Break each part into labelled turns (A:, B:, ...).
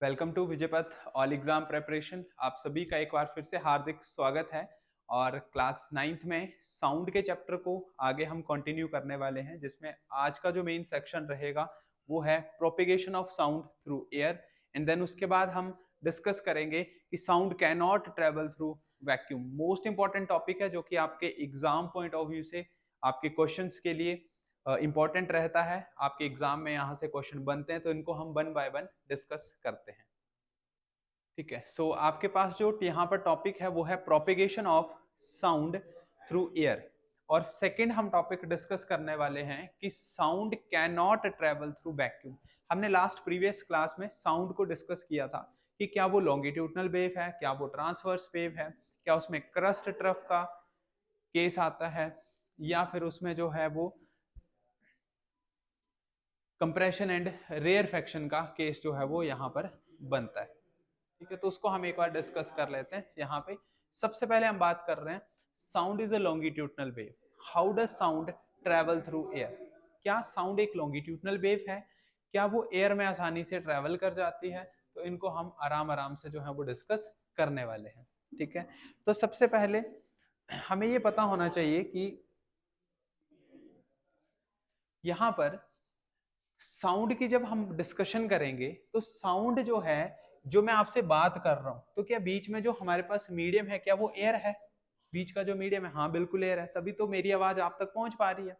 A: Welcome to Vijaypath all exam preparation. आप सभी का एक बार फिर से हार्दिक स्वागत है। और क्लास 9th में साउंड के चैप्टर को आगे हम कंटिन्यू करने वाले हैं, जिसमें आज का जो मेन सेक्शन रहेगा वो है propagation of sound through air. And then उसके बाद हम डिस्कस करेंगे कि sound can not travel through vacuum. Most important topic है जो कि आपके एग्जाम पॉइंट ऑफ व्यू से आपके क्वेश्चंस के लिए इंपॉर्टेंट रहता है। आपके एग्जाम में यहाँ से क्वेश्चन बनते हैं, तो इनको हम वन बाय वन डिस्कस करते हैं। ठीक है, सो आपके पास जो यहाँ पर टॉपिक है वो है propagation of sound through air. और सेकंड हम टॉपिक डिस्कस करने वाले हैं कि sound can not travel through vacuum. हमने लास्ट प्रीवियस क्लास में साउंड को डिस्कस किया था कि क्या वो लॉन्गिट्यूडनल वेव है, क्या वो ट्रांसवर्स वेव है, क्या उसमें क्रस्ट ट्रफ का केस आता है, या फिर उसमें जो है वो कंप्रेशन एंड रेयरफेक्शन का केस जो है वो यहाँ पर बनता है। ठीक है, तो उसको हम एक बार डिस्कस कर लेते हैं। यहाँ पे सबसे पहले हम बात कर रहे हैं sound is a longitudinal wave. How does sound travel through air? क्या साउंड एक लॉन्गिट्यूडनल वेव है? क्या वो एयर में आसानी से ट्रेवल कर जाती है? तो इनको हम आराम आराम से जो है वो डिस्कस करने वाले हैं। ठीक है, तो सबसे पहले हमें ये पता होना चाहिए कि यहाँ पर साउंड की जब हम डिस्कशन करेंगे तो साउंड जो है, जो मैं आपसे बात कर रहा हूं, तो क्या बीच में जो हमारे पास मीडियम है क्या वो एयर है? बीच का जो मीडियम है, हाँ बिल्कुल एयर है, तभी तो मेरी आवाज आप तक पहुंच पा रही है।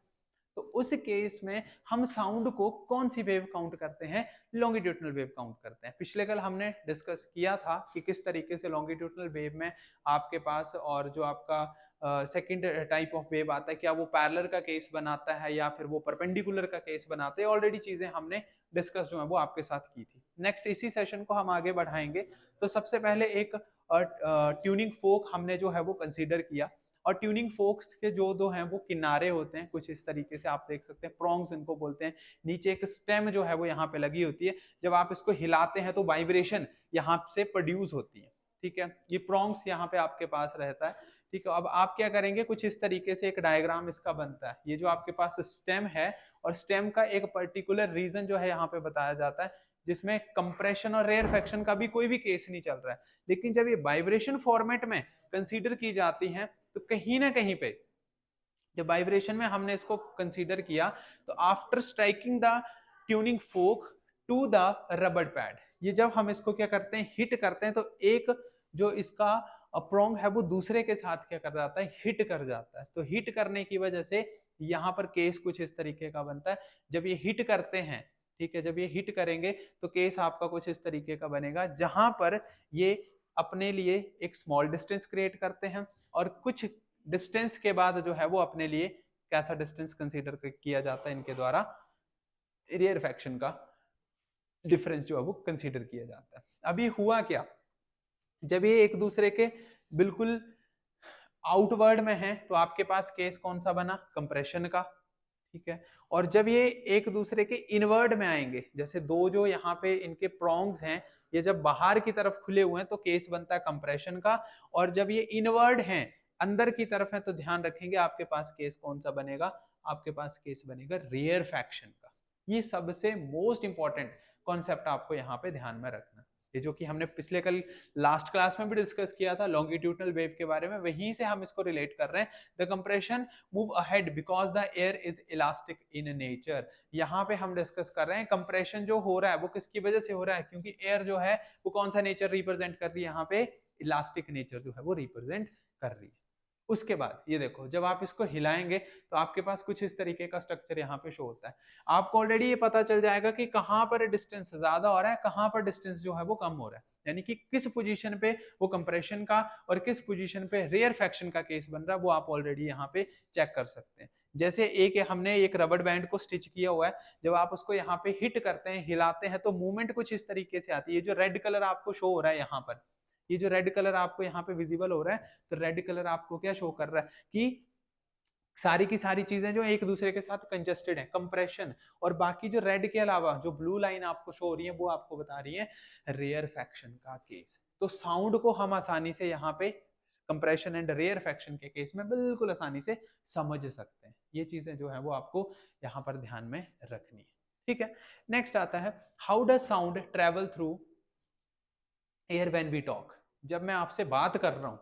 A: तो उस केस में हम साउंड को कौन सी वेव काउंट करते हैं? लॉन्गिट्यूडनल वेव काउंट करते हैं। पिछले कल हमने डिस्कस किया था कि किस तरीके से लॉन्गिट्यूडनल वेव में आपके पास और जो आपका सेकंड टाइप ऑफ वेव आता है, क्या वो पैरेलल का केस बनाता है या फिर वो परपेंडिकुलर का केस बनाते हैं। ऑलरेडी चीजें हमने डिस्कस जो है वो आपके साथ की थी। नेक्स्ट इसी सेशन को हम आगे बढ़ाएंगे। तो सबसे पहले एक ट्यूनिंग फोक हमने जो है वो कंसीडर किया। और ट्यूनिंग फोक्स के जो दो हैं वो किनारे होते हैं कुछ इस तरीके से, आप देख सकते हैं, प्रोंग्स इनको बोलते हैं। नीचे एक स्टेम जो है वो यहाँ पे लगी होती है। जब आप इसको हिलाते हैं तो वाइब्रेशन यहाँ से प्रोड्यूस होती है। ठीक है, ये प्रोंग्स यहाँ पे आपके पास रहता है। ठीक है, अब आप क्या करेंगे, कुछ इस तरीके से एक डायग्राम इसका बनता है। ये जो आपके पास स्टेम है, और स्टेम का एक पर्टिकुलर रीजन जो है यहाँ पे बताया जाता है, जिसमें कंप्रेशन और रेयरफेक्शन का भी कोई भी केस नहीं चल रहा है। लेकिन जब ये वाइब्रेशन फॉर्मेट में कंसीडर की जाती हैं, तो कहीं ना कहीं पे जब वाइब्रेशन में हमने इसको कंसीडर किया, तो after striking the tuning fork to the rubber pad, ये जब हम इसको क्या करते हैं, हिट करते हैं, तो एक जो इसका प्रोंग है वो दूसरे के साथ क्या कर जाता है, हिट कर जाता है। तो हिट करने की वजह से यहाँ पर केस कुछ इस तरीके का बनता है। जब ये हिट करते हैं, ठीक है, जब ये हिट करेंगे तो केस आपका कुछ इस तरीके का बनेगा, जहां पर ये अपने लिए एक स्मॉल डिस्टेंस क्रिएट करते हैं, और कुछ डिस्टेंस के बाद जो है वो अपने लिए कैसा डिस्टेंस कंसीडर किया जाता है, इनके द्वारा रेयरफेक्शन का डिफरेंस जो है वो कंसीडर किया जाता है। अभी हुआ क्या, जब ये एक दूसरे के बिल्कुल आउटवर्ड में है, तो आपके पास केस कौन सा बना, कंप्रेशन का। ठीक है, और जब ये एक दूसरे के इनवर्ड में आएंगे, जैसे दो जो यहाँ पे इनके प्रोंग्स हैं, ये जब बाहर की तरफ खुले हुए हैं तो केस बनता है कंप्रेशन का। और जब ये इनवर्ड हैं, अंदर की तरफ है, तो ध्यान रखेंगे आपके पास केस कौन सा बनेगा, आपके पास केस बनेगा रेयरफेक्शन का। ये सबसे मोस्ट इंपॉर्टेंट कॉन्सेप्ट आपको यहाँ पे ध्यान में रखना। ये जो कि हमने पिछले कल लास्ट क्लास में भी डिस्कस किया था लॉन्गिट्यूडनल वेव के बारे में, वहीं से हम इसको रिलेट कर रहे हैं। The compression move ahead because the air is elastic in nature. यहाँ पे हम डिस्कस कर रहे हैं कंप्रेशन जो हो रहा है वो किसकी वजह से हो रहा है, क्योंकि एयर जो है वो कौन सा नेचर रिप्रेजेंट कर रही है, यहाँ पे इलास्टिक नेचर जो है वो रिप्रेजेंट कर रही है। उसके बाद ये देखो, जब आप इसको हिलाएंगे तो आपके पास कुछ इस तरीके का स्ट्रक्चर यहाँ पे शो होता है। आपको ऑलरेडी ये पता चल जाएगा कि कहाँ पर डिस्टेंस ज्यादा हो रहा है, कहाँ पर डिस्टेंस जो है वो कम हो रहा है, यानी कि किस पोजीशन पे वो कंप्रेशन का और किस पोजीशन पे रेयरफेक्शन का केस बन रहा है, वो आप ऑलरेडी यहाँ पे चेक कर सकते हैं। जैसे हमने एक रबर बैंड को स्टिच किया हुआ है, जब आप उसको यहाँ पे हिट करते हैं, हिलाते हैं, तो मूवमेंट कुछ इस तरीके से आती है। जो रेड कलर आपको शो हो रहा है यहाँ पर, ये जो रेड कलर आपको यहाँ पे विजिबल हो रहा है, तो रेड कलर आपको क्या शो कर रहा है कि सारी की सारी चीजें जो एक दूसरे के साथ कंजस्टेड है, कंप्रेशन। और बाकी जो रेड के अलावा जो ब्लू लाइन आपको शो हो रही है, वो आपको बता रही है रेयरफेक्शन का केस। तो साउंड को हम आसानी से यहाँ पे कंप्रेशन एंड रेयरफेक्शन के केस में बिल्कुल आसानी से समझ सकते हैं। ये चीजें जो है वो आपको यहाँ पर ध्यान में रखनी है। ठीक है, नेक्स्ट आता है how does sound travel through air when we talk, जब मैं आपसे बात कर रहा हूं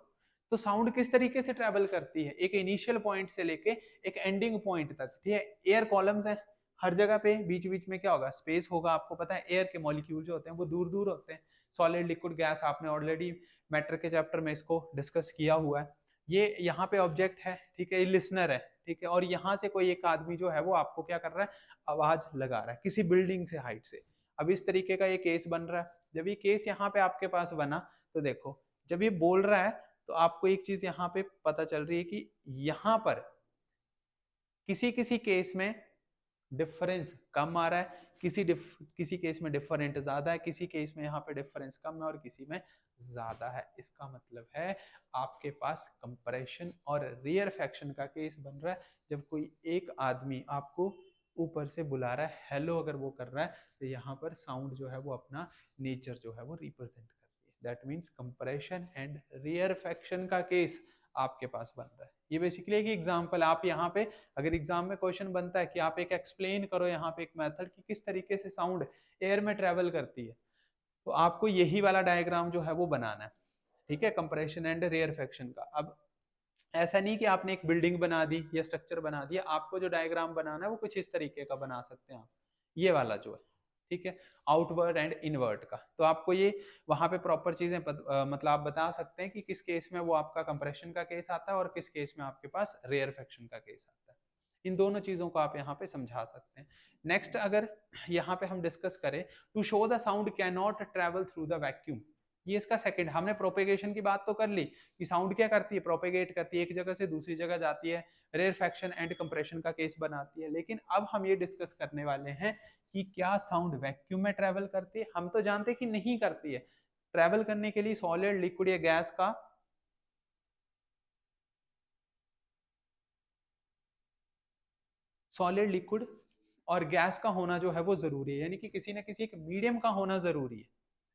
A: तो साउंड किस तरीके से ट्रेवल करती है, एक इनिशियल पॉइंट से लेके एक एंडिंग पॉइंट तक, ठीक है। एयर कॉलम्स हैं हर जगह पे, बीच बीच में क्या होगा, स्पेस होगा। आपको पता है एयर के मॉलिक्यूल जो होते हैं वो दूर दूर होते हैं, सॉलिड लिक्विड गैस, आपने ऑलरेडी मैटर के चैप्टर में इसको डिस्कस किया हुआ है। ये यहाँ पे ऑब्जेक्ट है, ठीक है, ये लिसनर है, ठीक है, और यहाँ से कोई एक आदमी जो है वो आपको क्या कर रहा है, आवाज लगा रहा है किसी बिल्डिंग से हाइट से। अब इस तरीके का ये केस बन रहा है। जब ये केस यहाँ पे आपके पास बना तो देखो, जब ये बोल रहा है तो आपको एक चीज यहाँ पे पता चल रही है कि यहाँ पर किसी किसी केस में डिफरेंस कम आ रहा है, किसी केस में डिफरेंट ज्यादा है, किसी केस में यहाँ पे डिफरेंस कम है और किसी में ज्यादा है। इसका मतलब है आपके पास कंप्रेशन और रेयरफेक्शन का केस बन रहा है। जब कोई एक आदमी आपको ऊपर से बुला रहा है, हेलो अगर वो कर रहा है, तो यहाँ पर साउंड जो है वो अपना नेचर जो है वो रिप्रेजेंट करती है। That means compression and rarefaction का केस आपके पास बन रहा है। ये बेसिकली एक एग्जांपल, आप यहाँ पे अगर एग्जाम में क्वेश्चन बनता है कि आप एक एक्सप्लेन करो यहाँ पे एक मेथड कि किस तरीके से साउंड एयर में ट्रेवल करती है, तो आपको यही वाला डायग्राम जो है वो बनाना है, ठीक है, कंप्रेशन एंड रेयरफेक्शन का। अब ऐसा नहीं कि आपने एक बिल्डिंग बना दी या स्ट्रक्चर बना दिया, आपको जो डायग्राम बनाना है वो कुछ इस तरीके का बना सकते हैं आप, ये वाला जो है, ठीक है, आउटवर्ड एंड इनवर्ट का। तो आपको ये वहां पे प्रॉपर चीजें मतलब आप बता सकते हैं कि किस केस में वो आपका कंप्रेशन का केस आता है और किस केस में आपके पास रेयरफेक्शन का केस आता है। इन दोनों चीजों को आप यहाँ पे समझा सकते हैं। नेक्स्ट अगर यहाँ पे हम डिस्कस करें, to show the sound can not travel through the vacuum, ये इसका सेकंड। हमने प्रोपेगेशन की बात तो कर ली कि साउंड क्या करती है, प्रोपेगेट करती है, एक जगह से दूसरी जगह जाती है, रेयरफेक्शन एंड कंप्रेशन का केस बनाती है। लेकिन अब हम ये डिस्कस करने वाले हैं कि क्या साउंड वैक्यूम में ट्रेवल करती है। हम तो जानते हैं कि नहीं करती है। ट्रेवल करने के लिए सॉलिड, लिक्विड या गैस का सॉलिड, लिक्विड और गैस का होना जो है वो जरूरी है, यानी कि किसी न किसी एक मीडियम का होना जरूरी है,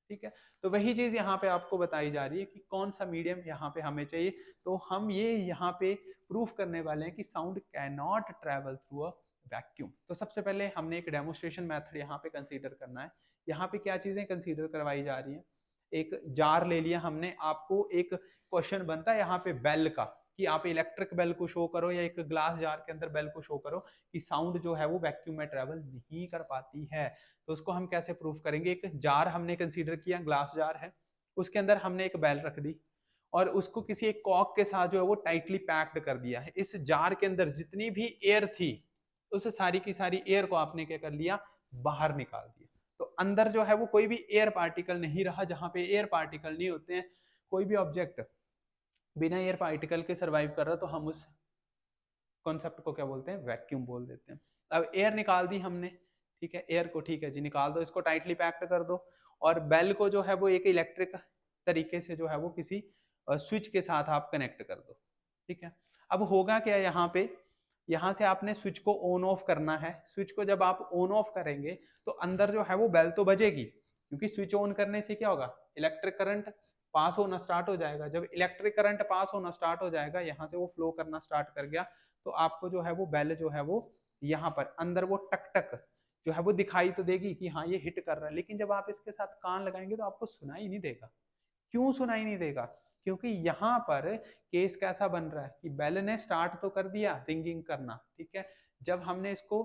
A: ठीक है। तो वही चीज यहाँ पे आपको बताई जा रही है कि कौन सा मीडियम यहाँ पे हमें चाहिए। तो हम ये यहाँ पे प्रूफ करने वाले हैं कि sound can not travel through a vacuum. तो सबसे पहले हमने एक डेमोस्ट्रेशन मेथड यहाँ पे कंसीडर करना है। यहाँ पे क्या चीजें कंसीडर करवाई जा रही हैं, एक जार ले लिया हमने, आपको एक क्वेश्चन बनता है यहाँ पे बेल का, कि आप इलेक्ट्रिक बेल को शो करो या एक ग्लास जार के अंदर बेल को शो करो कि साउंड जो है वो वैक्यूम में ट्रेवल नहीं कर पाती है। तो उसको हम कैसे प्रूफ करेंगे, एक जार हमने कंसीडर किया, ग्लास जार है, उसके अंदर हमने एक बेल रख दी और उसको किसी एक कॉक के साथ जो है वो टाइटली पैक्ड कर दिया है। इस जार के अंदर जितनी भी एयर थी उस सारी की सारी एयर को आपने क्या कर लिया, बाहर निकाल दिया। तो अंदर जो है वो कोई भी एयर पार्टिकल नहीं रहा। जहां पे एयर पार्टिकल नहीं होते हैं, कोई भी ऑब्जेक्ट बिना एयर पार्टिकल के सरवाइव कर रहा, तो हम उस कॉन्सेप्ट को क्या बोलते हैं, वैक्यूम बोल देते हैं। अब एयर निकाल दी हमने, ठीक है, एयर को ठीक है जी निकाल दो, इसको टाइटली पैक्ड कर दो और बेल को जो है वो एक इलेक्ट्रिक तरीके से जो है वो किसी स्विच के साथ आप कनेक्ट कर दो, ठीक है। अब होगा क्या, यहाँ पे यहाँ से आपने स्विच को ऑन ऑफ करना है। स्विच को जब आप ऑन ऑफ करेंगे तो अंदर जो है वो बेल तो बजेगी, क्योंकि स्विच ऑन करने से क्या होगा, इलेक्ट्रिक करंट पास होना स्टार्ट हो जाएगा। जब इलेक्ट्रिक करंट पास होना स्टार्ट हो जाएगा, यहाँ से वो फ्लो करना स्टार्ट कर गया, तो आपको जो है वो बेल जो है वो यहाँ पर अंदर वो टक टक जो है वो दिखाई तो देगी कि हाँ ये हिट कर रहा है। लेकिन जब आप इसके साथ कान लगाएंगे तो आपको सुनाई नहीं देगा। क्यों सुनाई नहीं देगा, क्योंकि यहाँ पर केस कैसा बन रहा है कि बेल ने स्टार्ट तो कर दिया रिंगिंग करना, ठीक है, जब हमने इसको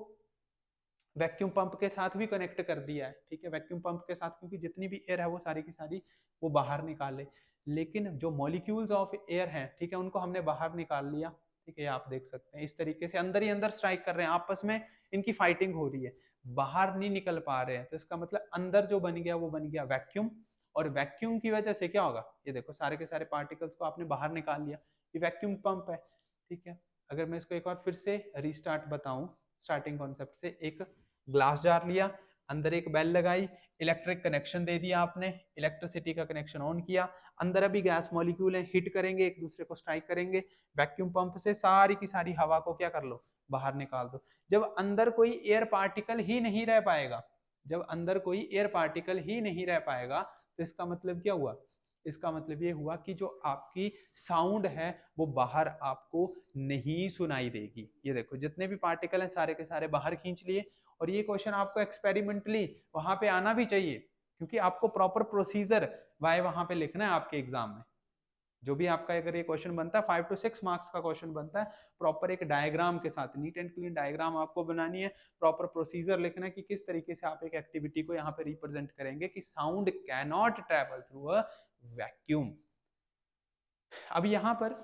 A: वैक्यूम पंप के साथ भी कनेक्ट कर दिया है, ठीक है, वैक्यूम पंप के साथ, क्योंकि जितनी भी एयर है वो सारी की सारी वो बाहर निकाले। लेकिन जो मॉलिक्यूल्स ऑफ एयर हैं, ठीक है, उनको हमने बाहर निकाल लिया, ठीक है, आप देख सकते हैं इस तरीके से अंदर ही अंदर स्ट्राइक कर रहे हैं, आपस में इनकी फाइटिंग हो रही है, बाहर नहीं निकल पा रहे हैं। तो इसका मतलब अंदर जो बन गया वो बन गया वैक्यूम, और वैक्यूम की वजह से क्या होगा, ये देखो सारे के सारे पार्टिकल्स को आपने बाहर निकाल लिया, ये वैक्यूम पंप है, ठीक है। अगर मैं इसको एक बार फिर से रीस्टार्ट बताऊं, स्टार्टिंग कॉन्सेप्ट से, एक ग्लास जार लिया, अंदर एक बेल लगाई, इलेक्ट्रिक कनेक्शन दे दिया आपने, इलेक्ट्रिसिटी का कनेक्शन ऑन किया, अंदर अभी गैस मॉलिक्यूल है, हिट करेंगे, एक दूसरे को स्ट्राइक करेंगे, वैक्यूम पंप से सारी की सारी हवा को क्या कर लो, बाहर निकाल दो। जब अंदर कोई एयर पार्टिकल ही नहीं रह पाएगा, जब अंदर कोई एयर पार्टिकल ही नहीं रह पाएगा, तो इसका मतलब क्या हुआ, इसका मतलब ये हुआ कि जो आपकी साउंड है वो बाहर आपको नहीं सुनाई देगी। ये देखो जितने भी पार्टिकल हैं सारे के सारे बाहर खींच लिए। और ये क्वेश्चन आपको एक्सपेरिमेंटली वहां पे आना भी चाहिए क्योंकि आपको प्रॉपर प्रोसीजर वाई वहां पे लिखना है आपके एग्जाम में। जो भी आपका अगर ये क्वेश्चन बनता है 5 to 6 मार्क्स का क्वेश्चन बनता है, प्रॉपर एक डायग्राम के साथ नीट एंड क्लीन डायग्राम आपको बनानी है, प्रॉपर प्रोसीजर लिखना है कि किस तरीके से आप एक एक्टिविटी को यहाँ पे रिप्रेजेंट करेंगे कि sound can not travel through a vacuum. अब यहाँ पर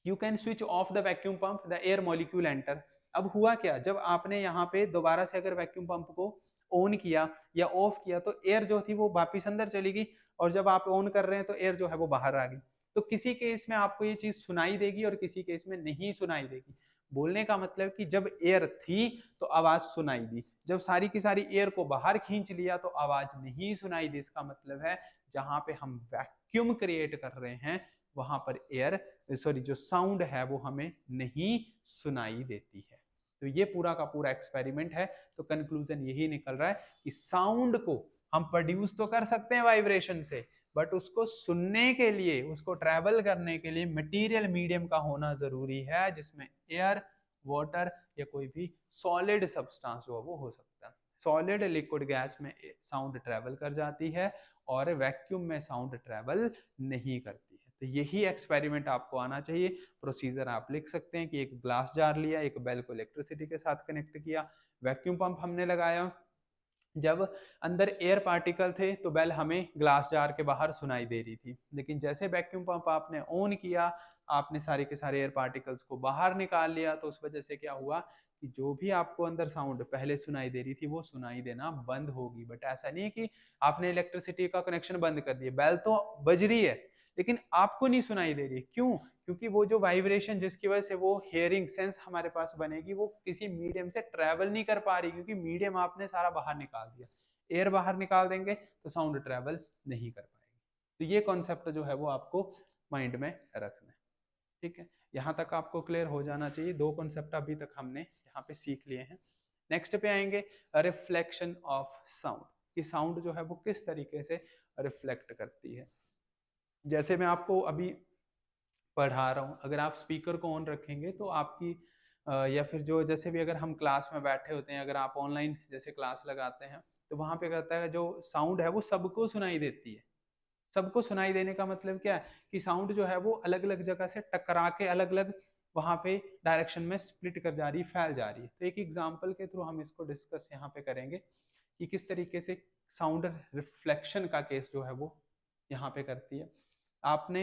A: you can switch off the vacuum pump, the air molecule enter. अब हुआ क्या, जब आपने यहाँ पे दोबारा से अगर वैक्यूम पंप को ऑन किया या ऑफ किया तो एयर जो थी वो वापिस अंदर चली गई, और जब आप ऑन कर रहे हैं तो एयर जो है वो बाहर आ गई। तो किसी केस में आपको ये चीज सुनाई देगी और किसी केस में नहीं सुनाई देगी। बोलने का मतलब कि जब एयर थी तो आवाज सुनाई दी, जब सारी की सारी एयर को बाहर खींच लिया तो आवाज नहीं सुनाई दी। इसका मतलब है जहां पे हम वैक्यूम क्रिएट कर रहे हैं वहां पर एयर सॉरी जो साउंड है वो हमें नहीं सुनाई देती है। तो ये पूरा का पूरा एक्सपेरिमेंट है। तो कंक्लूजन यही निकल रहा है कि साउंड को हम प्रोड्यूस तो कर सकते हैं वाइब्रेशन से, बट उसको सुनने के लिए, उसको ट्रैवल करने के लिए मटेरियल मीडियम का होना जरूरी है, जिसमें एयर, वाटर या कोई भी सॉलिड सब्सटेंस जो वो हो सकता है। सॉलिड लिक्विड गैस में साउंड ट्रैवल कर जाती है और वैक्यूम में साउंड ट्रैवल नहीं करती है। तो यही एक्सपेरिमेंट आपको आना चाहिए। प्रोसीजर आप लिख सकते हैं कि एक ग्लास जार लिया, एक बेल को इलेक्ट्रिसिटी के साथ कनेक्ट किया, वैक्यूम पंप हमने लगाया, जब अंदर एयर पार्टिकल थे तो बेल हमें ग्लास जार के बाहर सुनाई दे रही थी, लेकिन जैसे वैक्यूम पंप आपने ऑन किया, आपने सारे के सारे एयर पार्टिकल्स को बाहर निकाल लिया, तो उस वजह से क्या हुआ कि जो भी आपको अंदर साउंड पहले सुनाई दे रही थी वो सुनाई देना बंद होगी। बट ऐसा नहीं है कि आपने इलेक्ट्रिसिटी का कनेक्शन बंद कर दिया, बेल तो बज रही है लेकिन आपको नहीं सुनाई दे रही। क्यों? क्योंकि वो जो वाइब्रेशन जिसकी वजह से वो हियरिंग सेंस हमारे पास बनेगी वो किसी मीडियम से ट्रैवल नहीं कर पा रही, क्योंकि मीडियम आपने सारा बाहर निकाल दिया। एयर बाहर निकाल देंगे तो साउंड ट्रैवल नहीं कर पाएगी। तो ये कॉन्सेप्ट जो है वो आपको माइंड में रखना है। ठीक है, यहाँ तक आपको क्लियर हो जाना चाहिए। दो कॉन्सेप्ट अभी तक हमने यहाँ पे सीख लिए हैं। नेक्स्ट पे आएंगे रिफ्लेक्शन ऑफ साउंड, कि साउंड जो है वो किस तरीके से रिफ्लेक्ट करती है। जैसे मैं आपको अभी पढ़ा रहा हूँ, अगर आप स्पीकर को ऑन रखेंगे तो आपकी या फिर जो जैसे भी अगर हम क्लास में बैठे होते हैं, अगर आप ऑनलाइन जैसे क्लास लगाते हैं तो वहां पे कहता है जो साउंड है वो सबको सुनाई देती है। सबको सुनाई देने का मतलब क्या है कि साउंड जो है वो अलग अलग जगह से टकरा के अलग अलग वहां पे डायरेक्शन में स्प्लिट कर जा रही है, फैल जा रही है। तो एक एग्जांपल के थ्रू हम इसको डिस्कस यहाँ पे करेंगे कि किस तरीके से साउंड रिफ्लेक्शन का केस जो है वो यहाँ पे करती है। आपने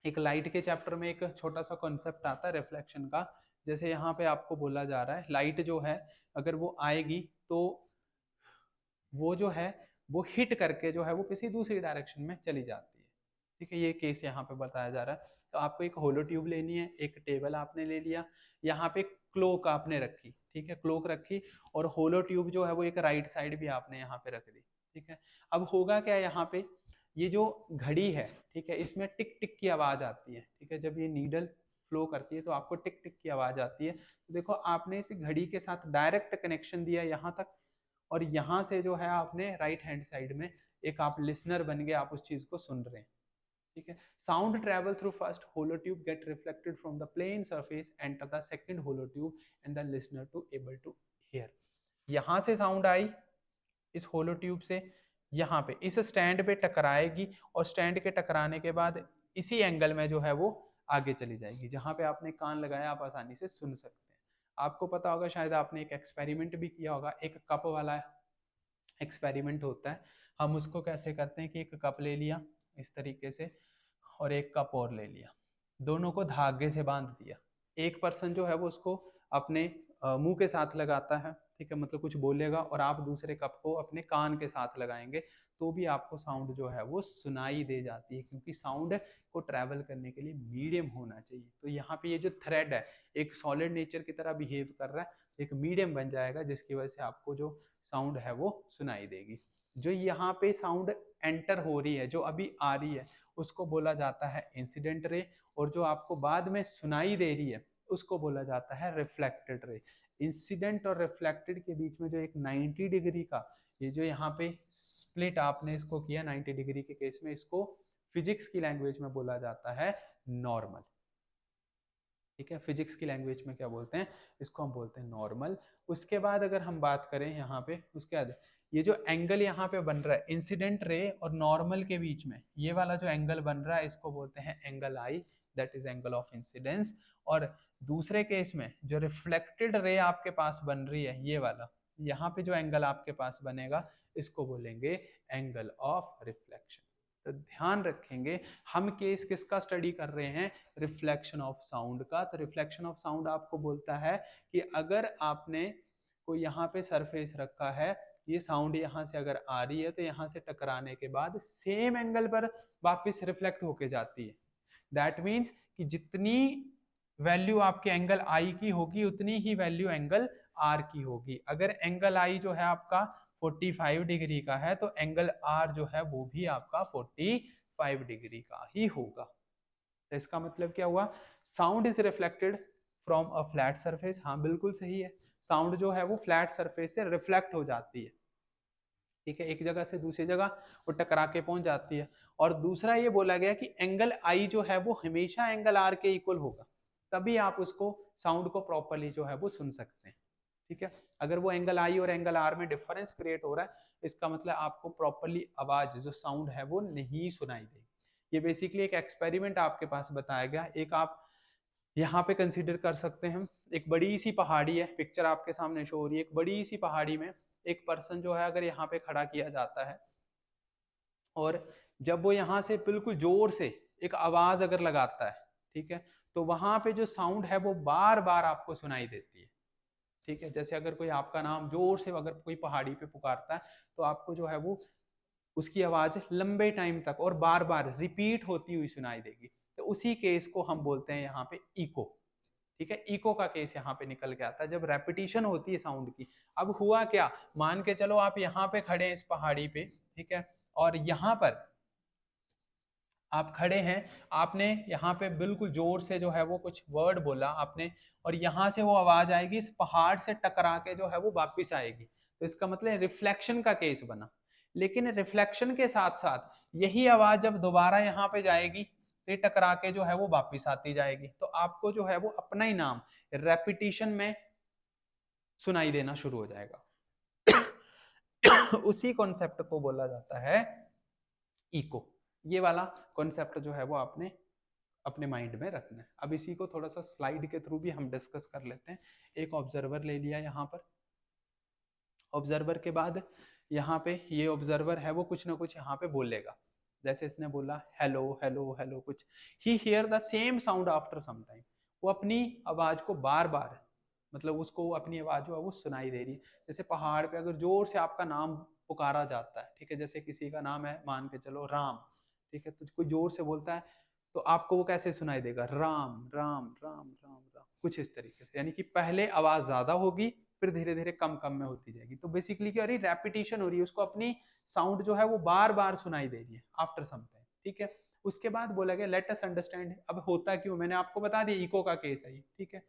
A: एक लाइट के चैप्टर में एक छोटा सा कॉन्सेप्ट आता है रिफ्लेक्शन का। जैसे यहाँ पे आपको बोला जा रहा है लाइट जो है अगर वो आएगी तो वो जो है वो हिट करके जो है वो किसी दूसरी डायरेक्शन में चली जाती है। ठीक है, ये केस यहाँ पे बताया जा रहा है। तो आपको एक होलो ट्यूब लेनी है, एक टेबल आपने ले लिया, यहाँ पे क्लोक आपने रखी, ठीक है, क्लोक रखी, और होलो ट्यूब जो है वो एक राइट साइड भी आपने यहाँ पे रख दी। ठीक है, अब होगा क्या, यहाँ पे ये जो घड़ी है, ठीक है, इसमें टिक टिक की आवाज आती है। ठीक है, जब ये नीडल फ्लो करती है तो आपको टिक टिक की आवाज आती है। तो देखो आपने इस घड़ी के साथ डायरेक्ट कनेक्शन दिया यहाँ तक, और यहाँ से जो है आपने राइट हैंड साइड में एक आप लिसनर बन गए, आप उस चीज को सुन रहे हैं। ठीक है, sound travel through first hollow tube get reflected from the plane surface enter the second hollow tube and the listener to able to hear. यहाँ से साउंड आई इस होलो ट्यूब से, यहाँ पे इस स्टैंड पे टकराएगी, और स्टैंड के टकराने के बाद इसी एंगल में जो है वो आगे चली जाएगी। जहाँ पे आपने कान लगाया आप आसानी से सुन सकते हैं। आपको पता होगा, शायद आपने एक एक्सपेरिमेंट भी किया होगा, एक कप वाला एक्सपेरिमेंट होता है। हम उसको कैसे करते हैं कि एक कप ले लिया इस तरीके से और एक कप और ले लिया, दोनों को धागे से बांध दिया। एक पर्सन जो है वो उसको अपने मुंह के साथ लगाता है, ठीक है, मतलब कुछ बोलेगा, और आप दूसरे कप को अपने कान के साथ लगाएंगे तो भी आपको साउंड जो है वो सुनाई दे जाती है, क्योंकि साउंड को ट्रैवल करने के लिए मीडियम होना चाहिए। तो यहाँ पे ये जो थ्रेड है एक सॉलिड नेचर की तरह बिहेव कर रहा है, एक मीडियम बन जाएगा जिसकी वजह से आपको जो साउंड है वो सुनाई देगी। जो यहाँ पे साउंड एंटर हो रही है, जो अभी आ रही है, उसको बोला जाता है इंसिडेंट रे, और जो आपको बाद में सुनाई दे रही है उसको बोला जाता है रिफ्लेक्टेड रे। इंसिडेंट और रिफ्लेक्टेड के बीच में जो एक 90 डिग्री का ये जो यहाँ पे स्प्लिट आपने इसको किया 90 डिग्री के केस में, इसको फिजिक्स की लैंग्वेज में बोला जाता है नॉर्मल। ठीक है, फिजिक्स की लैंग्वेज में क्या बोलते हैं, इसको हम बोलते हैं नॉर्मल। उसके बाद अगर हम बात करें यहाँ पे, उसके बाद ये जो एंगल यहाँ पे बन रहा है इंसिडेंट रे और नॉर्मल के बीच में, ये वाला जो एंगल बन रहा है इसको बोलते हैं angle I, that is angle of incidence. और दूसरे केस में जो रिफ्लेक्टेड रे आपके पास बन रही है ये वाला, यहाँ पे जो एंगल आपके पास बनेगा इसको बोलेंगे एंगल ऑफ रिफ्लेक्शन। तो ध्यान रखेंगे हम केस किसका स्टडी कर रहे हैं, रिफ्लेक्शन ऑफ साउंड का। तो रिफ्लेक्शन ऑफ साउंड आपको बोलता है कि अगर आपने कोई यहाँ पे सरफेस रखा है, ये साउंड यहाँ से अगर आ रही है तो यहाँ से टकराने के बाद सेम एंगल पर वापस रिफ्लेक्ट होके जाती है। दैट मीन्स कि जितनी वैल्यू आपके एंगल आई की होगी उतनी ही वैल्यू एंगल आर की होगी। अगर एंगल आई जो है आपका 45 डिग्री का है तो एंगल आर जो है वो भी आपका 45 डिग्री का ही होगा। तो इसका मतलब क्या हुआ, sound is reflected from a flat surface. हाँ बिल्कुल सही है, साउंड जो है वो फ्लैट सरफेस से रिफ्लेक्ट हो जाती है, ठीक है, एक जगह से दूसरी जगह वो टकरा के पहुंच जाती है। और दूसरा ये बोला गया कि एंगल आई जो है वो हमेशा एंगल आर के इक्वल होगा, तभी आप उसको साउंड को प्रॉपरली जो है वो सुन सकते हैं, ठीक है। अगर वो एंगल आई और एंगल आर में डिफरेंस क्रिएट हो रहा है, इसका मतलब आपको प्रॉपरली आवाज जो साउंड है वो नहीं सुनाई देगी। ये बेसिकली एक एक्सपेरिमेंट आपके पास बताया गया। एक आप यहाँ पे कंसीडर कर सकते हैं, एक बड़ी सी पहाड़ी है, पिक्चर आपके सामने शो हो रही है, एक बड़ी सी पहाड़ी में एक पर्सन जो है अगर यहाँ पे खड़ा किया जाता है और जब वो यहाँ से बिल्कुल जोर से एक आवाज अगर लगाता है, ठीक है, तो वहां पे जो साउंड है वो बार बार आपको सुनाई देती है, ठीक है। जैसे अगर कोई आपका नाम जोर से अगर कोई पहाड़ी पे पुकारता है तो आपको जो है वो उसकी आवाज लंबे टाइम तक और बार बार रिपीट होती हुई सुनाई देगी। तो उसी केस को हम बोलते हैं यहाँ पे इको, ठीक है। इको का केस यहाँ पे निकल के आता है जब रेपिटेशन होती है साउंड की। अब हुआ क्या, मान के चलो आप यहाँ पे खड़े हैं इस पहाड़ी पे, ठीक है, और यहाँ पर आप खड़े हैं, आपने यहाँ पे बिल्कुल जोर से जो है वो कुछ वर्ड बोला आपने, और यहाँ से वो आवाज आएगी इस पहाड़ से टकरा के जो है वो वापिस आएगी। तो इसका मतलब रिफ्लेक्शन का केस बना। लेकिन रिफ्लेक्शन के साथ साथ यही आवाज जब दोबारा यहाँ पे जाएगी तो टकरा के जो है वो वापिस आती जाएगी। तो आपको जो है वो अपना ही नाम रेपिटेशन में सुनाई देना शुरू हो जाएगा। उसी कॉन्सेप्ट को बोला जाता है इको। ये वाला कॉन्सेप्ट जो है वो आपने अपने माइंड में रखना है। अब इसी को थोड़ा सा स्लाइड के थ्रू भी हम डिस्कस कर लेते हैं। एक ऑब्जर्वर ले लिया यहाँ पर, ऑब्जर्वर के बाद यहाँ पे ये ऑब्जर्वर है वो कुछ ना कुछ यहाँ पे बोलेगा। जैसे इसने बोला हेलो हेलो हेलो कुछ, he hear the same sound after some time. वो अपनी आवाज को बार बार, मतलब उसको अपनी आवाज जो है वो सुनाई दे रही है। जैसे पहाड़ पे अगर जोर से आपका नाम पुकारा जाता है, ठीक है, जैसे किसी का नाम है मान के चलो राम, ठीक है, तो कोई जोर से बोलता है तो आपको वो कैसे सुनाई देगा, राम राम राम राम राम, कुछ इस तरीके से। यानी कि पहले आवाज ज्यादा होगी फिर धीरे धीरे कम कम में होती जाएगी। तो बेसिकली क्या हो रही है, रेपिटेशन हो रही है, उसको अपनी साउंड जो है वो बार बार सुनाई दे रही है आफ्टर सम टाइम, ठीक है। उसके बाद बोला गया लेट अस अंडरस्टैंड। अब होता क्यों, मैंने आपको बता दिया, इको का केस है, ठीक है।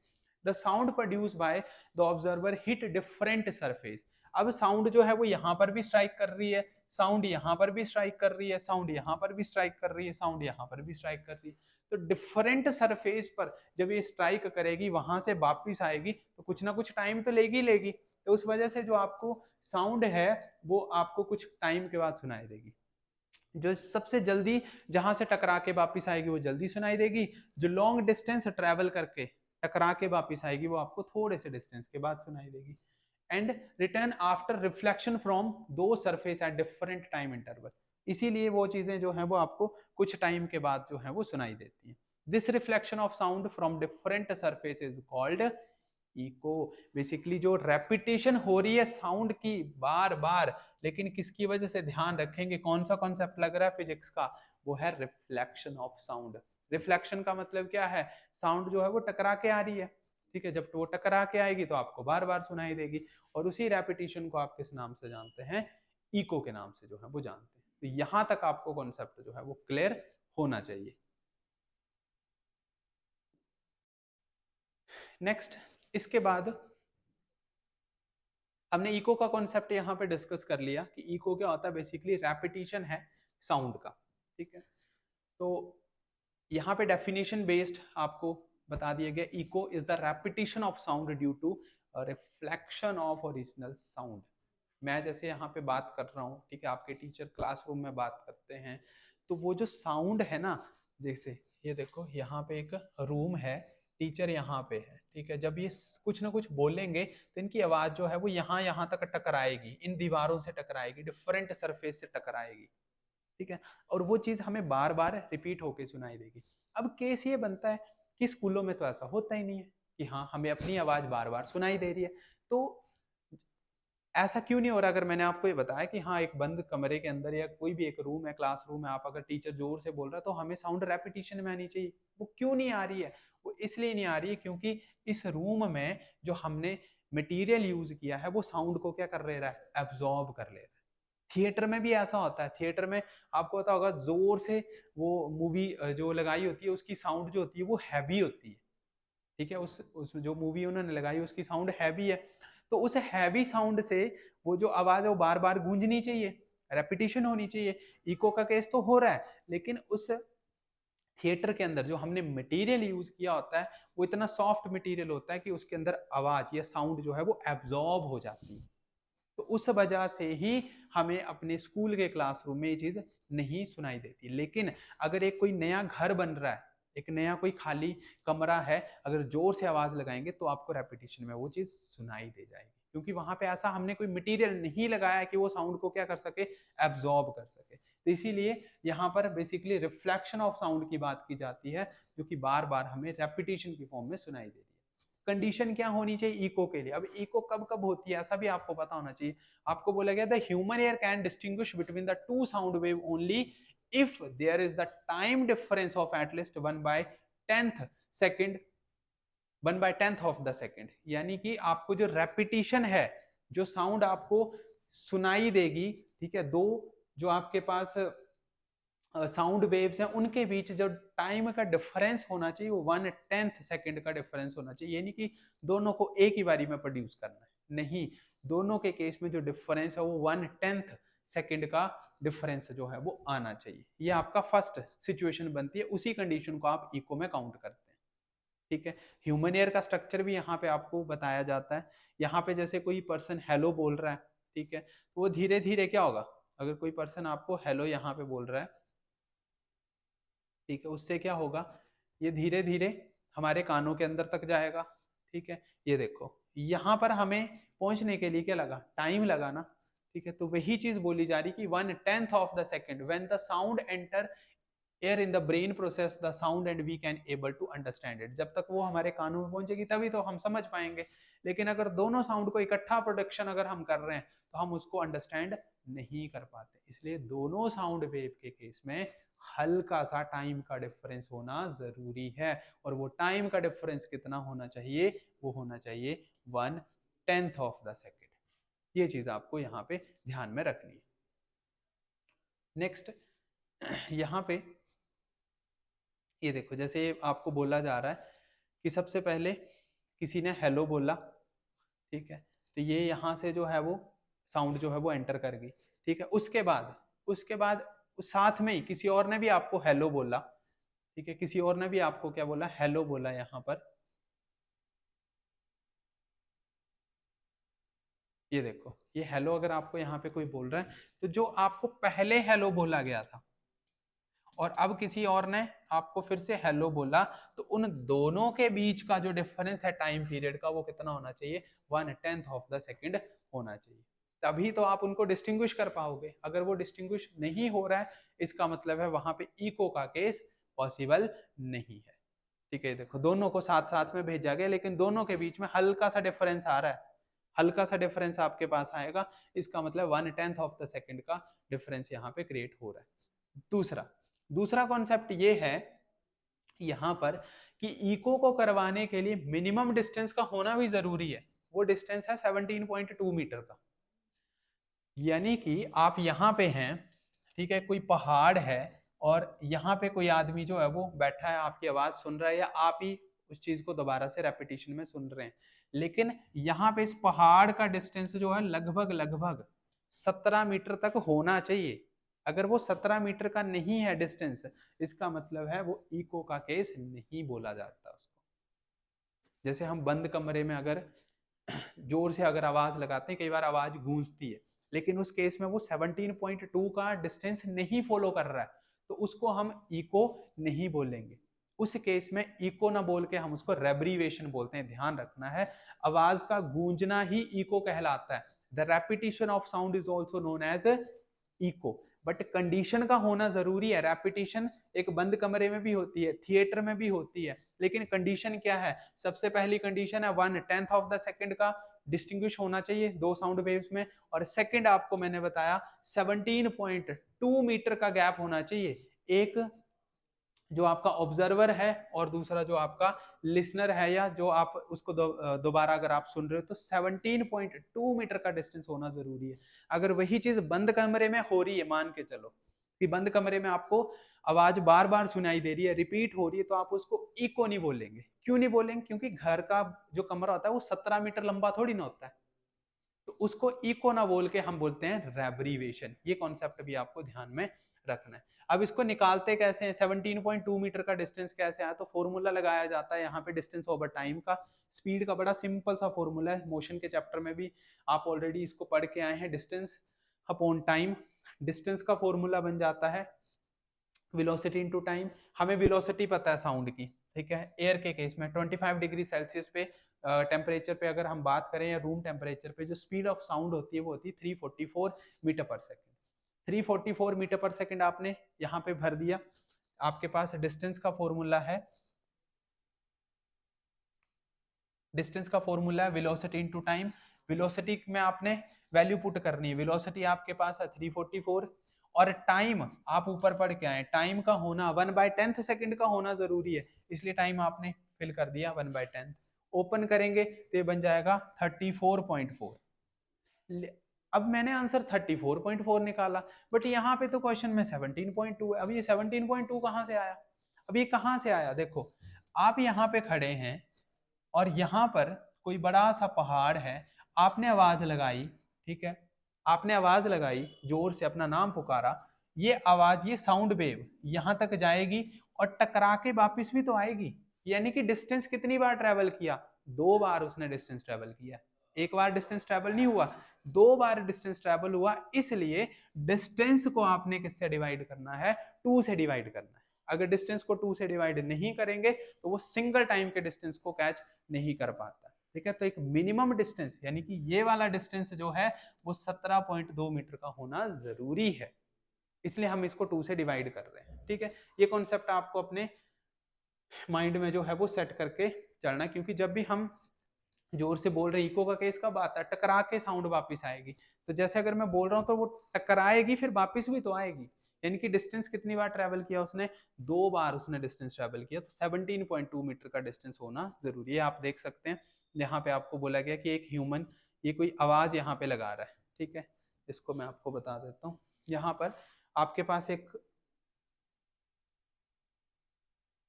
A: The sound produce by the observer hit different surface. अब साउंड जो है वो यहाँ पर भी स्ट्राइक कर रही है, साउंड यहाँ पर भी स्ट्राइक कर रही है, साउंड यहाँ पर भी स्ट्राइक कर रही है, साउंड यहाँ पर भी स्ट्राइक कर रही है। तो डिफरेंट सरफेस पर जब ये स्ट्राइक करेगी वहां से वापिस आएगी तो कुछ ना कुछ टाइम तो लेगी लेगी। तो उस वजह से जो आपको साउंड है वो आपको कुछ टाइम के बाद सुनाई देगी। जो सबसे जल्दी जहां से टकरा के वापिस आएगी वो जल्दी सुनाई देगी, जो लॉन्ग डिस्टेंस ट्रेवल करके टकरा के वापिस आएगी वो आपको थोड़े से डिस्टेंस के बाद सुनाई देगी। And return after reflection from दो surface at different time interval. इसीलिए वो चीजें जो है वो आपको कुछ टाइम के बाद जो है वो सुनाई देती हैं। This reflection of sound from different surface is called echo. Basically जो रेपिटेशन हो रही है साउंड की बार बार, लेकिन किसकी वजह से, ध्यान रखेंगे कौन सा कॉन्सेप्ट लग रहा है फिजिक्स का, वो है रिफ्लेक्शन ऑफ साउंड। रिफ्लेक्शन का मतलब क्या है, साउंड जो है वो टकरा के आ रही है, ठीक है, जब वो टकरा के आएगी तो आपको बार बार सुनाई देगी। और उसी रेपिटेशन को आप किस नाम से जानते हैं, इको के नाम से जो है वो जानते हैं। तो यहां तक आपको कॉन्सेप्ट जो है वो क्लियर होना चाहिए। नेक्स्ट, इसके बाद हमने इको का कॉन्सेप्ट यहाँ पे डिस्कस कर लिया कि इको क्या होता है, बेसिकली रेपिटेशन है साउंड का, ठीक है। तो यहाँ पे डेफिनेशन बेस्ड आपको बता दिया गया, echo is the repetition of sound due to reflection of original sound. मैं जैसे यहाँ पे बात कर रहा हूँ, ठीक है, आपके टीचर क्लासरूम में बात करते हैं, तो वो जो साउंड है ना, जैसे ये देखो यहाँ पे एक रूम है, टीचर यहाँ पे है, ठीक है, जब ये कुछ ना कुछ बोलेंगे तो इनकी आवाज जो है वो यहाँ यहाँ तक टकराएगी, इन दीवारों से टकराएगी, डिफरेंट सरफेस से टकराएगी, ठीक है, और वो चीज हमें बार बार रिपीट होके सुनाई देगी। अब केस ये बनता है कि स्कूलों में तो ऐसा होता ही नहीं है कि हाँ हमें अपनी आवाज बार बार सुनाई दे रही है, तो ऐसा क्यों नहीं हो रहा? अगर मैंने आपको ये बताया कि हाँ एक बंद कमरे के अंदर या कोई भी एक रूम है, क्लासरूम है, आप अगर टीचर जोर से बोल रहा है तो हमें साउंड रेपिटेशन में आनी चाहिए, वो क्यों नहीं आ रही है? वो इसलिए नहीं आ रही है क्योंकि इस रूम में जो हमने मटेरियल यूज किया है वो साउंड को क्या कर ले रहा है, एब्जॉर्ब कर ले रहा है। थिएटर में भी ऐसा होता है, थिएटर में आपको पता होगा जोर से वो मूवी जो लगाई होती है उसकी साउंड जो होती है वो हैवी होती है, ठीक है, उस जो मूवी उन्होंने लगाई उसकी साउंड हैवी है, तो उस हैवी साउंड से वो जो आवाज है वो बार बार गूंजनी चाहिए, रेपिटेशन होनी चाहिए। इको का केस तो हो रहा है, लेकिन उस थिएटर के अंदर जो हमने मटेरियल यूज किया होता है वो इतना सॉफ्ट मटेरियल होता है कि उसके अंदर आवाज या साउंड जो है वो एब्जॉर्ब हो जाती है, तो उस वजह से ही हमें अपने स्कूल के क्लासरूम में ये चीज नहीं सुनाई देती। लेकिन अगर एक कोई नया घर बन रहा है, एक नया कोई खाली कमरा है, अगर जोर से आवाज लगाएंगे तो आपको रेपिटेशन में वो चीज सुनाई दे जाएगी, क्योंकि वहां पे ऐसा हमने कोई मटेरियल नहीं लगाया कि वो साउंड को क्या कर सके, एब्जॉर्ब कर सके। तो इसीलिए यहाँ पर बेसिकली रिफ्लेक्शन ऑफ साउंड की बात की जाती है, जो कि बार बार हमें रेपिटेशन की फॉर्म में सुनाई दे रही है। कंडीशन क्या होनी चाहिए इको के लिए? अब इको कब कब होती है ऐसा भी आपको पता होना चाहिए। आपको बोला गया the human ear can distinguish between the two sound wave only if there is the time difference of at least 1/10 of the second, यानी कि आपको जो रेपिटेशन है, जो साउंड आपको सुनाई देगी, ठीक है, दो जो आपके पास साउंड वेव्स हैं उनके बीच जो टाइम का डिफरेंस होना चाहिए वो 1/10 सेकेंड का डिफरेंस होना चाहिए, यानी कि दोनों को एक ही बारी में प्रोड्यूस करना है, नहीं, दोनों के केस में जो डिफरेंस है वो 1/10 सेकेंड का डिफरेंस जो है वो आना चाहिए। ये आपका फर्स्ट सिचुएशन बनती है, उसी कंडीशन को आप इको में काउंट करते हैं, ठीक है। ह्यूमन एयर का स्ट्रक्चर भी यहाँ पे आपको बताया जाता है। यहाँ पे जैसे कोई पर्सन हेलो बोल रहा है, ठीक है, तो वो धीरे धीरे क्या होगा, अगर कोई पर्सन आपको हेलो यहाँ पे बोल रहा है, ठीक है, उससे क्या होगा, ये धीरे धीरे हमारे कानों के अंदर तक जाएगा, ठीक है। ये देखो यहाँ पर हमें पहुंचने के लिए क्या लगा, टाइम लगा ना, ठीक है, तो वही चीज बोली जा रही कि 1/10 of the second when the sound enter air in the brain process the sound and we can able to understand it, जब तक वो हमारे कानों में पहुंचेगी तभी तो हम समझ पाएंगे। लेकिन अगर दोनों साउंड को इकट्ठा प्रोडक्शन अगर हम कर रहे हैं तो हम उसको अंडरस्टैंड नहीं कर पाते, इसलिए दोनों साउंड वेव के केस में हल्का सा टाइम का डिफरेंस होना जरूरी है, और वो टाइम का डिफरेंस कितना होना चाहिए, वो होना चाहिए 1/10 ऑफ द सेकेंड। ये चीज आपको यहाँ पे ध्यान में रखनी है। नेक्स्ट यहाँ पे ये देखो, जैसे आपको बोला जा रहा है कि सबसे पहले किसी ने हेलो बोला, ठीक है, तो ये यहाँ से जो है वो साउंड जो है वो एंटर कर गई, ठीक है, उसके बाद साथ में ही किसी और ने भी आपको हेलो बोला, ठीक है, किसी और ने भी आपको क्या बोला, हेलो बोला यहाँ पर, ये देखो, ये हेलो अगर आपको यहाँ पे कोई बोल रहा है तो जो आपको पहले हेलो बोला गया था और अब किसी और ने आपको फिर से हेलो बोला, तो उन दोनों के बीच का जो डिफरेंस है टाइम पीरियड का वो कितना होना चाहिए, 1/10 ऑफ द सेकेंड होना चाहिए, तभी तो आप उनको डिस्टिंग्विश कर पाओगे। अगर वो डिस्टिंग्विश नहीं हो रहा है इसका मतलब है वहां पे इको का केस पॉसिबल नहीं है, ठीक है। देखो दोनों को साथ साथ में भेजा गया लेकिन दोनों के बीच में हल्का सा डिफरेंस आ रहा है, हल्का सा डिफरेंस आपके पास आएगा, इसका मतलब 1/10 ऑफ द सेकेंड का डिफरेंस यहाँ पे क्रिएट हो रहा है। दूसरा कॉन्सेप्ट ये है यहां पर कि इको को करवाने के लिए मिनिमम डिस्टेंस का होना भी जरूरी है, वो डिस्टेंस है 17.2 मीटर का, यानी कि आप यहाँ पे हैं, ठीक है, कोई पहाड़ है और यहाँ पे कोई आदमी जो है वो बैठा है, आपकी आवाज सुन रहा है या आप ही उस चीज को दोबारा से रेपिटेशन में सुन रहे हैं, लेकिन यहाँ पे इस पहाड़ का डिस्टेंस जो है लगभग लगभग 17 मीटर तक होना चाहिए। अगर वो 17 मीटर का नहीं है डिस्टेंस, इसका मतलब है वो इको का केस नहीं बोला जाता उसको। जैसे हम बंद कमरे में अगर जोर से अगर आवाज लगाते हैं, कई बार आवाज गूंजती है, लेकिन उस केस में वो 17.2 का डिस्टेंस नहीं फॉलो कर रहा है, तो उसको हम इको नहीं बोलेंगे। उस केस में इको ना बोल के हम उसको रेब्रीवेशन बोलते हैं। ध्यान रखना है, आवाज का गूंजना ही इको कहलाता है। The repetition of sound is also known as echo. But condition का होना जरूरी है। रेपिटेशन एक बंद कमरे में भी होती है, थिएटर में भी होती है, लेकिन कंडीशन क्या है? सबसे पहली कंडीशन है 1/10 ऑफ द सेकंड का डिस्टिंग्विश होना चाहिए दो साउंड वेव्स में, और सेकंड आपको मैंने बताया 17.2 मीटर का गैप होना चाहिए, एक जो आपका ऑब्जर्वर है और दूसरा जो आपका लिसनर है, या जो आप उसको दोबारा अगर आप सुन रहे हो, तो 17.2 मीटर का डिस्टेंस होना जरूरी है। अगर वही चीज बंद कमरे में हो रही है, मान के चलो कि बंद कमरे में आपको आवाज बार बार सुनाई दे रही है, रिपीट हो रही है, तो आप उसको इको नहीं बोलेंगे। क्यों नहीं बोलेंगे? क्योंकि घर का जो कमरा होता है वो 17 मीटर लंबा थोड़ी ना होता है, तो उसको इको ना बोल के हम बोलते हैं रेब्रीवेशन। ये कॉन्सेप्ट भी आपको ध्यान में रखना है। अब इसको निकालते कैसे हैं? 17.2 मीटर का डिस्टेंस कैसे आया? तो फॉर्मूला लगाया जाता है यहाँ पे डिस्टेंस ओवर टाइम का। स्पीड का बड़ा सिंपल सा फॉर्मूला है, मोशन के चैप्टर में भी आप ऑलरेडी इसको पढ़ के आए हैं, डिस्टेंस अपॉन टाइम। डिस्टेंस का फॉर्मूला बन जाता है वेलोसिटी इनटू टाइम। हमें वेलोसिटी पता है साउंड की, ठीक है। एयर के केस में 25 डिग्री सेल्सियस पे टेम्परेचर पे अगर हम बात करें, या रूम टेम्परेचर पे, जो स्पीड ऑफ साउंड होती है वो होती है 344 मीटर पर सेकेंड। 344 मीटर पर सेकेंड आपने यहाँ पे भर दिया। आपके पास डिस्टेंस का फॉर्मूला है, डिस्टेंस का फॉर्मूला है वेलोसिटी इनटू टाइम। वेलोसिटी में आपने वैल्यू पुट करनी है। वेलोसिटी आपके पास है 344, और टाइम आप ऊपर पढ़ के आए, टाइम का होना 1/10 सेकंड का होना जरूरी है, इसलिए टाइम आपने फिल कर दिया 1/10। ओपन करेंगे तो ये बन जाएगा 34.4। अब मैंने आंसर 34.4 निकाला, बट यहाँ पे तो क्वेश्चन में 17.2 है। अब ये 17.2 कहाँ से आया? अब ये कहाँ से आया? देखो, आप यहाँ पे खड़े हैं और यहाँ पर कोई बड़ा सा पहाड़ है, आपने आवाज लगाई, ठीक है, आपने आवाज लगाई, जोर से अपना नाम पुकारा, ये आवाज, ये साउंड वेव यहाँ तक जाएगी और टकरा के वापिस भी तो आएगी। यानी कि डिस्टेंस कितनी बार ट्रेवल किया? 2 बार उसने डिस्टेंस ट्रेवल किया। एक बार डिस्टेंस ट्रेवल नहीं हुआ, 2 बार डिस्टेंस ट्रेवल हुआ। इसलिए डिस्टेंस को आपने किससे डिवाइड करना है? 2 से डिवाइड करना है। अगर डिस्टेंस को 2 से डिवाइड नहीं करेंगे तो वो सिंगल टाइम के डिस्टेंस को कैच नहीं कर पाता, ठीक है। तो एक मिनिमम डिस्टेंस, यानी कि ये वाला डिस्टेंस जो है वो 17.2 मीटर का होना जरूरी है, इसलिए हम इसको 2 से डिवाइड कर रहे हैं, ठीक है। ये कॉन्सेप्ट आपको अपने माइंड में जो है वो सेट करके चलना, क्योंकि जब भी हम जोर से बोल रहे, इको का केस कब आता है? टकरा के साउंड वापस आएगी। तो जैसे अगर मैं बोल रहा हूँ तो वो टकराएगी, फिर वापस भी तो आएगी। यानी कि डिस्टेंस कितनी बार ट्रेवल किया उसने? 2 बार उसने डिस्टेंस ट्रेवल किया, तो 17.2 मीटर का डिस्टेंस होना जरूरी है। आप देख सकते हैं यहाँ पे आपको बोला गया कि एक ह्यूमन, ये कोई आवाज यहाँ पे लगा रहा है, ठीक है। इसको मैं आपको बता देता हूँ। यहाँ पर आपके पास एक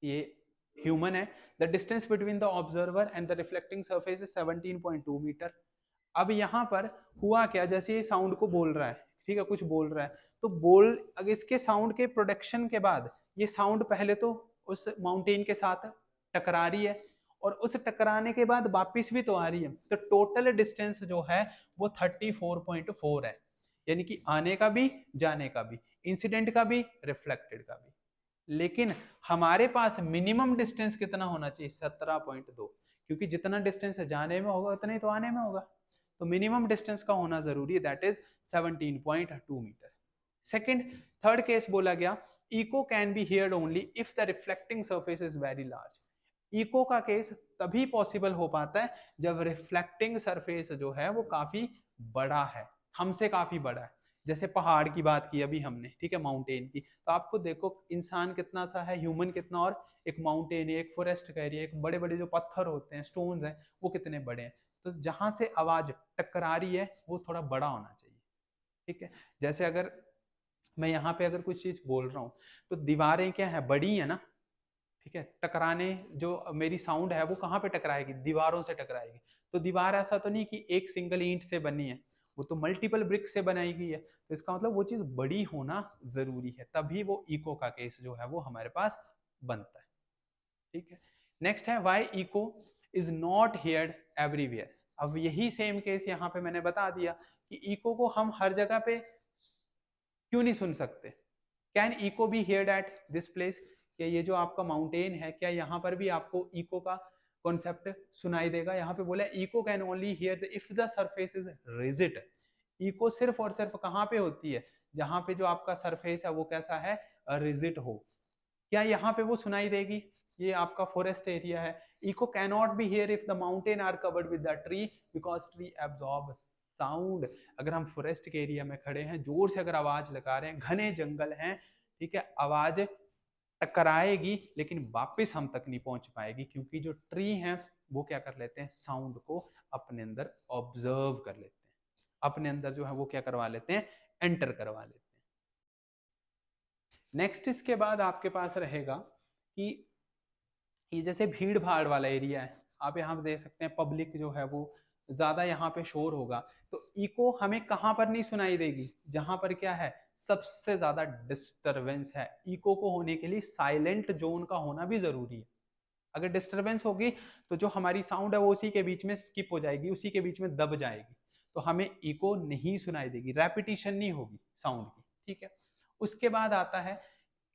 A: ये ह्यूमन है। The distance between the observer and the reflecting surface is 17.2 metre. अब यहाँ पर हुआ क्या? जैसे ये साउंड को बोल रहा है, ठीक है, कुछ बोल रहा है, तो बोल, अगर इसके साउंड के प्रोडक्शन के बाद ये साउंड पहले तो उस माउंटेन के साथ टकरा रही है, और उस टकराने के बाद वापिस भी तो आ रही है, तो टोटल डिस्टेंस जो है वो 34.4 है। यानी कि आने का भी, जाने का भी, इंसिडेंट का भी, रिफ्लेक्टेड का भी। लेकिन हमारे पास मिनिमम डिस्टेंस कितना होना चाहिए? 17.2, क्योंकि जितना डिस्टेंस जाने में होगा उतना ही तो आने में होगा, तो मिनिमम डिस्टेंस का होना जरूरी है, that is 17.2 metre. Second, third case बोला गया, echo can be heard only if the reflecting surface is very large. Echo का केस तभी पॉसिबल हो पाता है जब रिफ्लेक्टिंग सरफेस जो है वो काफी बड़ा है, हमसे काफी बड़ा है। जैसे पहाड़ की बात की अभी हमने, ठीक है, माउंटेन की, तो आपको देखो इंसान कितना सा है, ह्यूमन कितना, और एक माउंटेन है, एक फॉरेस्ट का एरिया, एक बड़े बड़े जो पत्थर होते हैं, स्टोन्स हैं, वो कितने बड़े हैं। तो जहां से आवाज टकरा रही है वो थोड़ा बड़ा होना चाहिए, ठीक है। जैसे अगर मैं यहाँ पे अगर कुछ चीज बोल रहा हूँ, तो दीवारें क्या है? बड़ी है ना, ठीक है। टकराने, जो मेरी साउंड है वो कहाँ पे टकराएगी? दीवारों से टकराएगी। तो दीवार ऐसा तो नहीं कि एक सिंगल ईंट से बनी है, वो तो मल्टीपल ब्रिक से बनाई गई है, तो इसका मतलब वो चीज बड़ी होना जरूरी है, तभी वो इको का केस जो है वो हमारे पास बनता है, ठीक है। नेक्स्ट है why echo is not heard everywhere. अब यही सेम केस यहाँ पे मैंने बता दिया कि इको को हम हर जगह पे क्यों नहीं सुन सकते? Can echo be heard at this place? क्या ये जो आपका माउंटेन है, क्या यहाँ पर भी आपको इको का कॉन्सेप्ट सुनाई देगा? यहाँ पे बोला echo can only hear if the surface is rigid. Echo सिर्फ और सिर्फ कहाँ पे होती है? जहाँ पे जो आपका सरफेस है वो कैसा है? रिजिड हो। क्या यहाँ पे वो सुनाई देगी? ये आपका फॉरेस्ट एरिया है। Echo cannot be hear if the mountain are covered with the tree because tree absorb sound. अगर हम फॉरेस्ट के एरिया में खड़े हैं, जोर से अगर आवाज लगा रहे हैं, घने जंगल हैं, ठीक है, आवाज टकराएगी लेकिन वापस हम तक नहीं पहुंच पाएगी, क्योंकि जो ट्री हैं वो क्या कर लेते हैं? साउंड को अपने अंदर ऑब्जर्व कर लेते हैं, अपने अंदर जो है वो क्या करवा लेते हैं? एंटर करवा लेते हैं। नेक्स्ट इसके बाद आपके पास रहेगा कि ये जैसे भीड़ भाड़ वाला एरिया है, आप यहाँ पे देख सकते हैं पब्लिक जो है वो ज्यादा यहाँ पे शोर होगा, तो इको हमें कहाँ पर नहीं सुनाई देगी? जहां पर क्या है? सबसे ज्यादा डिस्टरबेंस है। इको को होने के लिए साइलेंट जोन का होना भी जरूरी है। अगर डिस्टरबेंस होगी तो जो हमारी साउंड है वो उसी के बीच में स्किप हो जाएगी, उसी के बीच में दब जाएगी, तो हमें इको नहीं सुनाई देगी, रेपिटेशन नहीं होगी साउंड की, ठीक है। उसके बाद आता है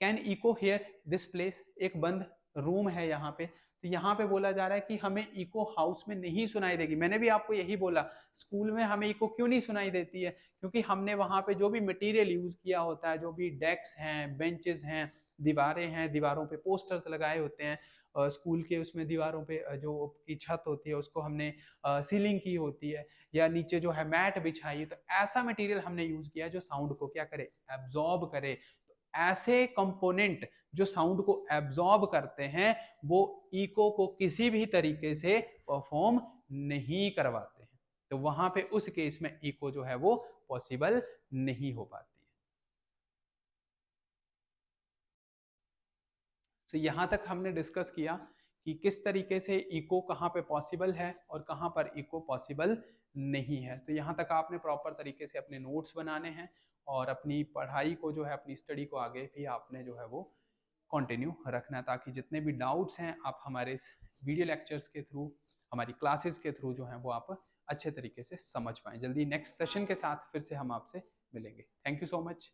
A: can echo hear this place? एक बंद रूम है यहाँ पे, तो यहाँ पे बोला जा रहा है कि हमें इको हाउस में नहीं सुनाई देगी। मैंने भी आपको यही बोला, स्कूल में हमें इको क्यों नहीं सुनाई देती है? क्योंकि हमने वहां पे जो भी मटेरियल यूज किया होता है, जो भी डेस्क हैं, बेंचेस हैं, दीवारें हैं, दीवारों पे पोस्टर्स लगाए होते हैं, स्कूल के उसमें दीवारों पे जो की छत होती है उसको हमने सीलिंग की होती है, या नीचे जो है मैट बिछाई है, तो ऐसा मटेरियल हमने यूज किया जो साउंड को क्या करे? एब्जॉर्ब करे। ऐसे कंपोनेंट जो साउंड को एब्जॉर्ब करते हैं वो इको को किसी भी तरीके से परफॉर्म नहीं करवाते हैं, तो वहां पे उस केस में इको जो है वो पॉसिबल नहीं हो पाती है। तो यहां तक हमने डिस्कस किया कि किस तरीके से इको कहाँ पे पॉसिबल है और कहाँ पर इको पॉसिबल नहीं है। तो यहाँ तक आपने प्रॉपर तरीके से अपने नोट्स बनाने हैं और अपनी पढ़ाई को जो है, अपनी स्टडी को आगे भी आपने जो है वो कंटिन्यू रखना है, ताकि जितने भी डाउट्स हैं आप हमारे इस वीडियो लेक्चर्स के थ्रू, हमारी क्लासेस के थ्रू जो हैं वो आप अच्छे तरीके से समझ पाएँ। जल्दी नेक्स्ट सेशन के साथ फिर से हम आपसे मिलेंगे। Thank you so much.